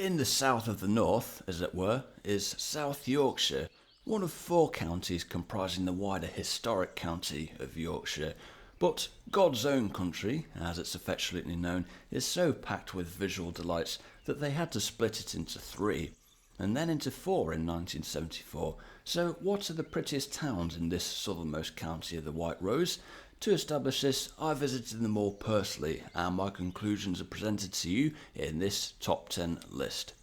In the south of the north, as it were, is South Yorkshire, one of 4 counties comprising the wider historic county of Yorkshire. But God's own country, as it's affectionately known, is so packed with visual delights that they had to split it into 3, and then into 4 in 1974. So what are the prettiest towns in this southernmost county of the White Rose? To establish this, I visited them all personally, and my conclusions are presented to you in this top 10 list.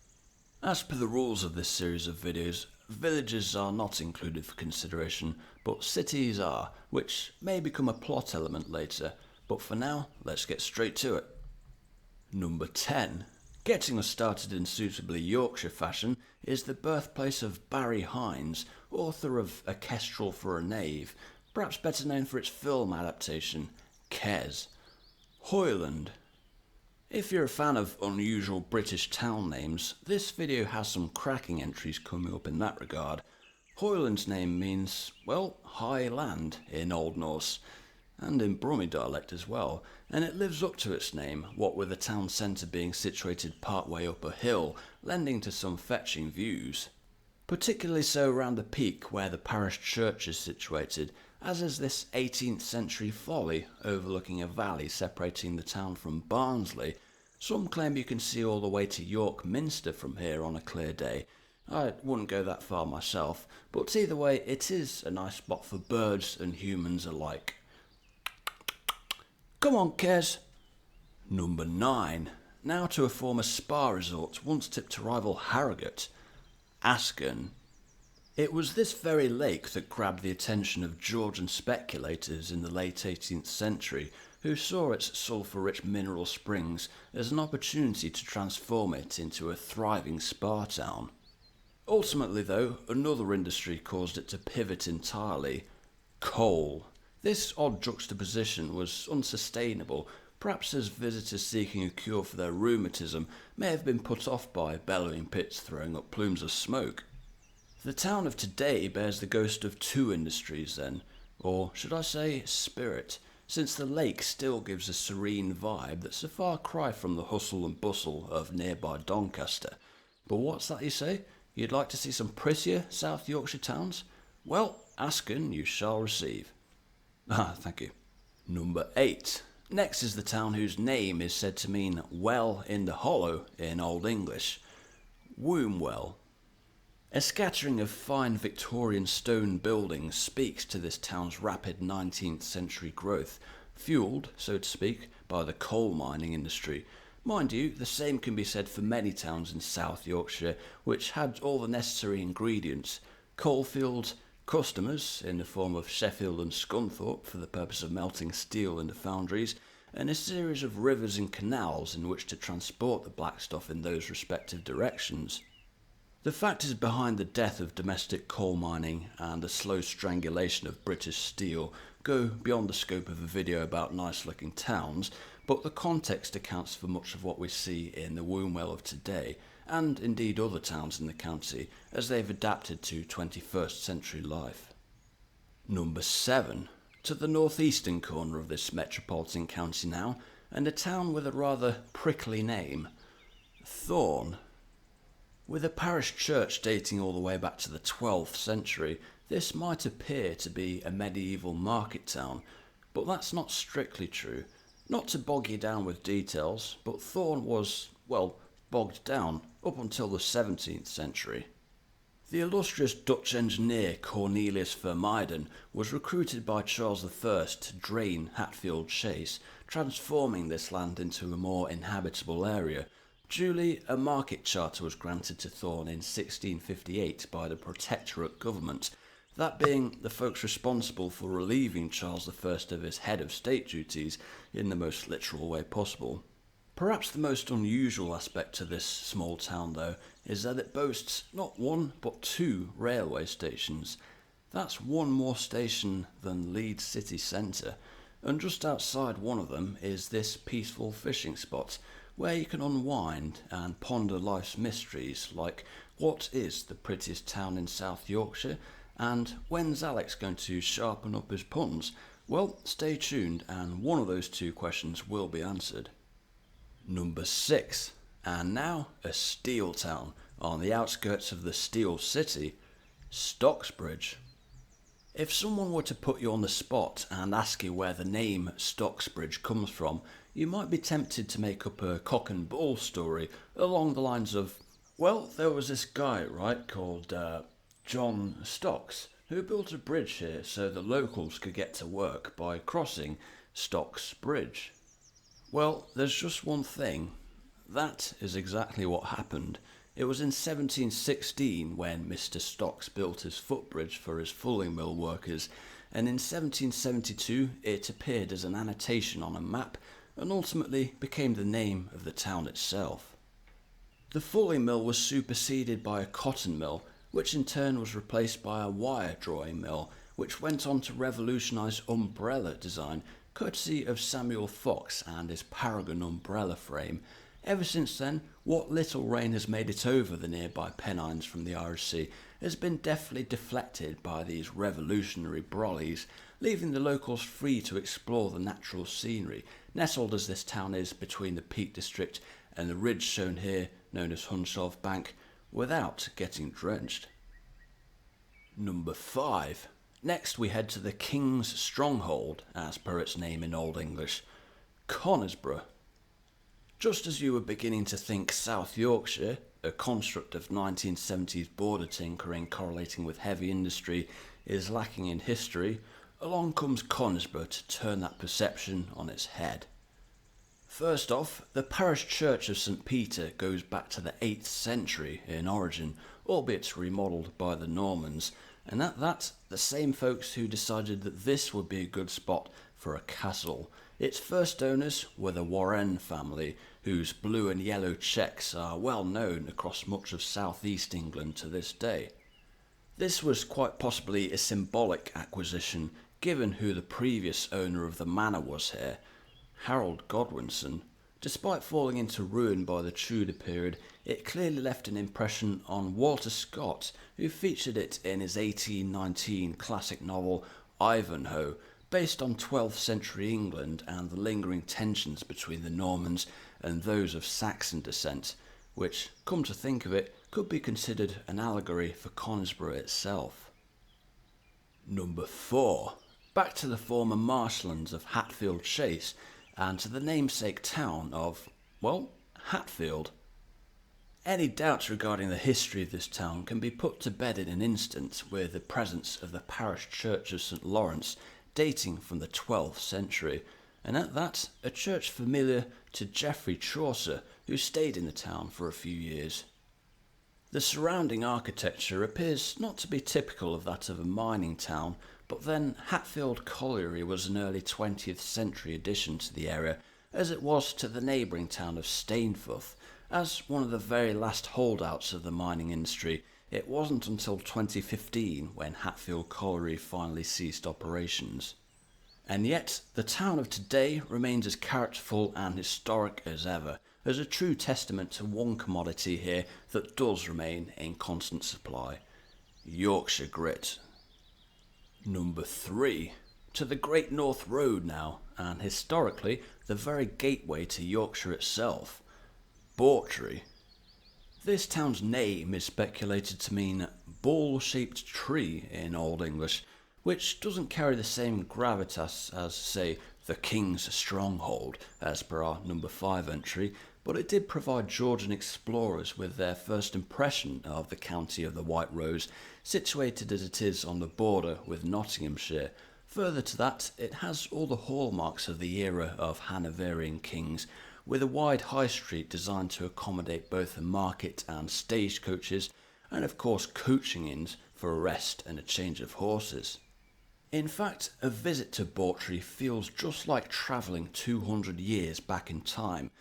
As per the rules of this series of videos, villages are not included for consideration, but cities are, which may become a plot element later, but for now, let's get straight to it. Number 10. Getting us started in suitably Yorkshire fashion is the birthplace of Barry Hines, author of A Kestrel for a Knave, perhaps better known for its film adaptation, Kes. Hoyland. If you're a fan of unusual British town names, this video has some cracking entries coming up in that regard. Hoyland's name means, well, high land in Old Norse, and in Brummie dialect as well, and it lives up to its name, what with the town centre being situated partway up a hill, lending to some fetching views. Particularly so around the peak where the parish church is situated, as is this 18th century folly overlooking a valley separating the town from Barnsley. Some claim you can see all the way to York Minster from here on a clear day. I wouldn't go that far myself, but either way it is a nice spot for birds and humans alike. Come on, Kes. Number 9. Now to a former spa resort once tipped to rival Harrogate, Askham. It was this very lake that grabbed the attention of Georgian speculators in the late 18th century, who saw its sulphur-rich mineral springs as an opportunity to transform it into a thriving spa town. Ultimately though, another industry caused it to pivot entirely: coal. This odd juxtaposition was unsustainable, perhaps as visitors seeking a cure for their rheumatism may have been put off by bellowing pits throwing up plumes of smoke. The town of today bears the ghost of 2 industries then, or should I say spirit, since the lake still gives a serene vibe that's a far cry from the hustle and bustle of nearby Doncaster. But what's that you say? You'd like to see some prettier South Yorkshire towns? Well, Askham you shall receive. Thank you. Number 8. Next is the town whose name is said to mean well in the hollow in Old English, Wombwell. A scattering of fine Victorian stone buildings speaks to this town's rapid 19th century growth, fuelled, so to speak, by the coal mining industry. Mind you, the same can be said for many towns in South Yorkshire, which had all the necessary ingredients: coalfields, customers in the form of Sheffield and Scunthorpe for the purpose of melting steel into foundries, and a series of rivers and canals in which to transport the black stuff in those respective directions. The factors behind the death of domestic coal mining and the slow strangulation of British steel go beyond the scope of a video about nice-looking towns, but the context accounts for much of what we see in the Wombwell of today, and indeed other towns in the county, as they've adapted to 21st century life. Number 7. To the northeastern corner of this metropolitan county now, and a town with a rather prickly name, Thorn. With a parish church dating all the way back to the 12th century, this might appear to be a medieval market town, but that's not strictly true. Not to bog you down with details, but Thorn was, well, bogged down up until the 17th century. The illustrious Dutch engineer Cornelius Vermuyden was recruited by Charles I to drain Hatfield Chase, transforming this land into a more inhabitable area. Duly, a market charter was granted to Thorn in 1658 by the Protectorate government, that being the folks responsible for relieving Charles I of his head of state duties in the most literal way possible. Perhaps the most unusual aspect to this small town, though, is that it boasts not 1 but 2 railway stations. That's 1 more station than Leeds city centre, and just outside one of them is this peaceful fishing spot, where you can unwind and ponder life's mysteries, like what is the prettiest town in South Yorkshire, and when's Alex going to sharpen up his puns? Well, stay tuned and one of those 2 questions will be answered. Number 6. And now a steel town on the outskirts of the Steel City, Stocksbridge. If someone were to put you on the spot and ask you where the name Stocksbridge comes from, you might be tempted to make up a cock and bull story along the lines of, well, there was this guy, right, called John Stocks, who built a bridge here so the locals could get to work by crossing Stocks Bridge. Well, there's just one thing. That is exactly what happened. It was in 1716 when Mr. Stocks built his footbridge for his fulling mill workers, and in 1772 it appeared as an annotation on a map and ultimately became the name of the town itself. The fulling mill was superseded by a cotton mill, which in turn was replaced by a wire drawing mill, which went on to revolutionise umbrella design, courtesy of Samuel Fox and his Paragon umbrella frame. Ever since then, what little rain has made it over the nearby Pennines from the Irish Sea has been deftly deflected by these revolutionary brollies, leaving the locals free to explore the natural scenery, nestled as this town is between the Peak District and the ridge shown here, known as Hunshoff Bank, without getting drenched. Number 5. Next we head to the King's Stronghold, as per its name in Old English, Conisbrough. Just as you were beginning to think South Yorkshire, a construct of 1970s border tinkering correlating with heavy industry, is lacking in history, along comes Conisbrough to turn that perception on its head. First off, the parish church of St. Peter goes back to the 8th century in origin, albeit remodelled by the Normans, and at that, the same folks who decided that this would be a good spot for a castle. Its first owners were the Warren family, whose blue and yellow checks are well known across much of southeast England to this day. This was quite possibly a symbolic acquisition, given who the previous owner of the manor was here, Harold Godwinson. Despite falling into ruin by the Tudor period, it clearly left an impression on Walter Scott, who featured it in his 1819 classic novel Ivanhoe, based on 12th century England and the lingering tensions between the Normans and those of Saxon descent, which, come to think of it, could be considered an allegory for Conisbrough itself. Number 4. Back to the former marshlands of Hatfield Chase, and to the namesake town of, well, Hatfield. Any doubts regarding the history of this town can be put to bed in an instant with the presence of the parish church of St. Lawrence, dating from the 12th century, and at that, a church familiar to Geoffrey Chaucer, who stayed in the town for a few years. The surrounding architecture appears not to be typical of that of a mining town, but then Hatfield Colliery was an early 20th century addition to the area, as it was to the neighbouring town of Stainforth. As one of the very last holdouts of the mining industry, it wasn't until 2015 when Hatfield Colliery finally ceased operations. And yet, the town of today remains as characterful and historic as ever, as a true testament to one commodity here that does remain in constant supply: Yorkshire grit. Number 3. To the Great North Road now, and historically the very gateway to Yorkshire itself, Bawtry. This town's name is speculated to mean ball-shaped tree in Old English, which doesn't carry the same gravitas as, say, the King's Stronghold, as per our number 5 entry, but it did provide Georgian explorers with their first impression of the county of the White Rose, situated as it is on the border with Nottinghamshire. Further to that, it has all the hallmarks of the era of Hanoverian kings, with a wide high street designed to accommodate both the market and stagecoaches, and of course coaching inns for a rest and a change of horses. In fact, a visit to Bawtry feels just like travelling 200 years back in time,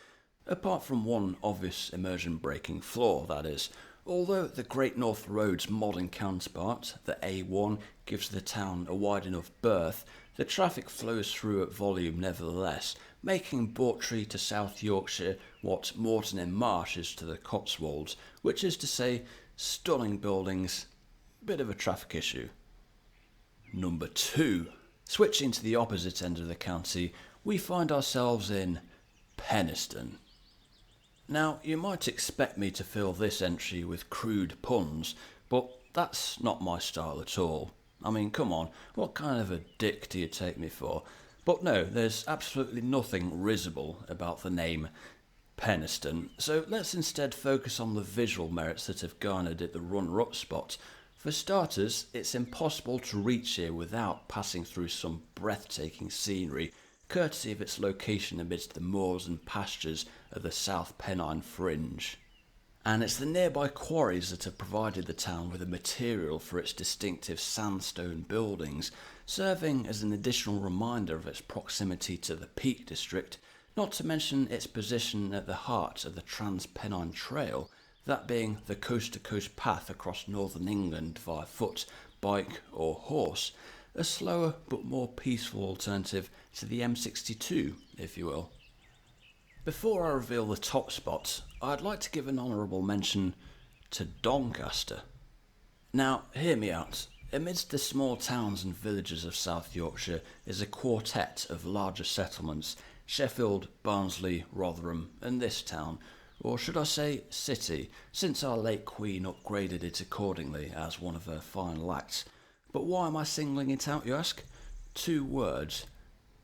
apart from one obvious immersion-breaking flaw, that is. Although the Great North Road's modern counterpart, the A1, gives the town a wide enough berth, the traffic flows through at volume nevertheless, making Bawtry to South Yorkshire what Moreton in Marsh is to the Cotswolds, which is to say, stunning buildings, bit of a traffic issue. Number 2. Switching to the opposite end of the county, we find ourselves in Penistone. Now, you might expect me to fill this entry with crude puns, but that's not my style at all. I mean, come on, what kind of a dick do you take me for? But no, there's absolutely nothing risible about the name Penistone, so let's instead focus on the visual merits that have garnered it the runner-up spot. For starters, it's impossible to reach here without passing through some breathtaking scenery, courtesy of its location amidst the moors and pastures of the South Pennine Fringe. And it's the nearby quarries that have provided the town with the material for its distinctive sandstone buildings, serving as an additional reminder of its proximity to the Peak District, not to mention its position at the heart of the Trans-Pennine Trail, that being the coast-to-coast path across northern England via foot, bike or horse, a slower but more peaceful alternative to the M62, if you will. Before I reveal the top spots, I'd like to give an honourable mention to Doncaster. Now, hear me out. Amidst the small towns and villages of South Yorkshire is a quartet of larger settlements: Sheffield, Barnsley, Rotherham, and this town, or should I say city, since our late Queen upgraded it accordingly as one of her final acts. But why am I singling it out, you ask? 2 words: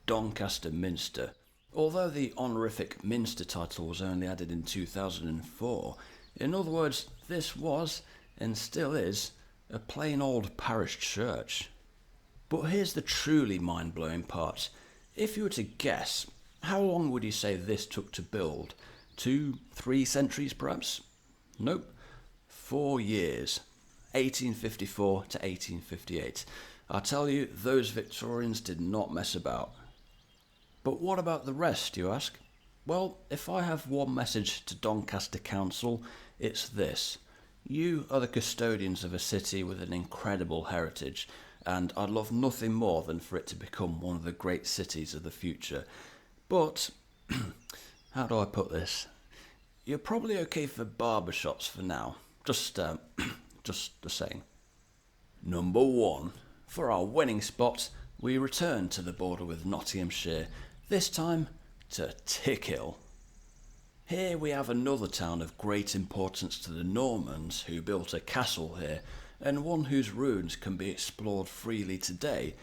Doncaster Minster. Although the honorific Minster title was only added in 2004, in other words, this was, and still is, a plain old parish church. But here's the truly mind-blowing part. If you were to guess, how long would you say this took to build? 2, 3 centuries perhaps? Nope. 4 years. 1854 to 1858. I tell you, those Victorians did not mess about. But what about the rest, you ask? Well, if I have one message to Doncaster Council, it's this. You are the custodians of a city with an incredible heritage, and I'd love nothing more than for it to become one of the great cities of the future. But, how do I put this? You're probably okay for barbershops for now. Just the saying. Number 1. For our winning spot, we return to the border with Nottinghamshire, this time to Tickhill. Here we have another town of great importance to the Normans who built a castle here, and one whose ruins can be explored freely today,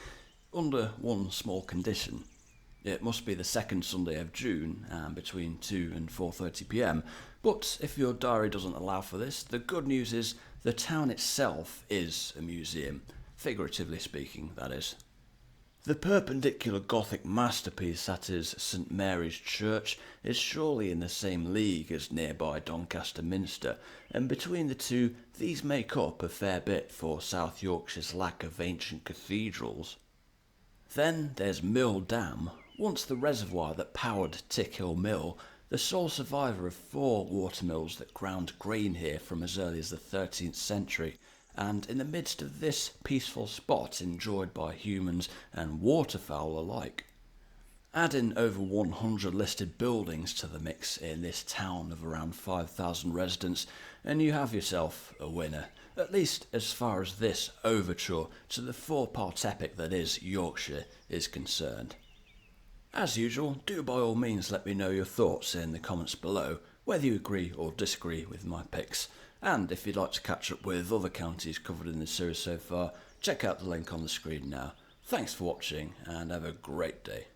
under one small condition. It must be the second Sunday of June, between 2 and 4:30 p.m, but if your diary doesn't allow for this, the good news is the town itself is a museum, figuratively speaking, that is. The perpendicular Gothic masterpiece that is St Mary's Church is surely in the same league as nearby Doncaster Minster, and between the two, these make up a fair bit for South Yorkshire's lack of ancient cathedrals. Then there's Mill Dam, once the reservoir that powered Tickhill Mill, the sole survivor of 4 watermills that ground grain here from as early as the 13th century, and in the midst of this peaceful spot enjoyed by humans and waterfowl alike. Add in over 100 listed buildings to the mix in this town of around 5,000 residents, and you have yourself a winner, at least as far as this overture to the 4-part epic that is Yorkshire is concerned. As usual, do by all means let me know your thoughts in the comments below, whether you agree or disagree with my picks. And if you'd like to catch up with other counties covered in this series so far, check out the link on the screen now. Thanks for watching and have a great day.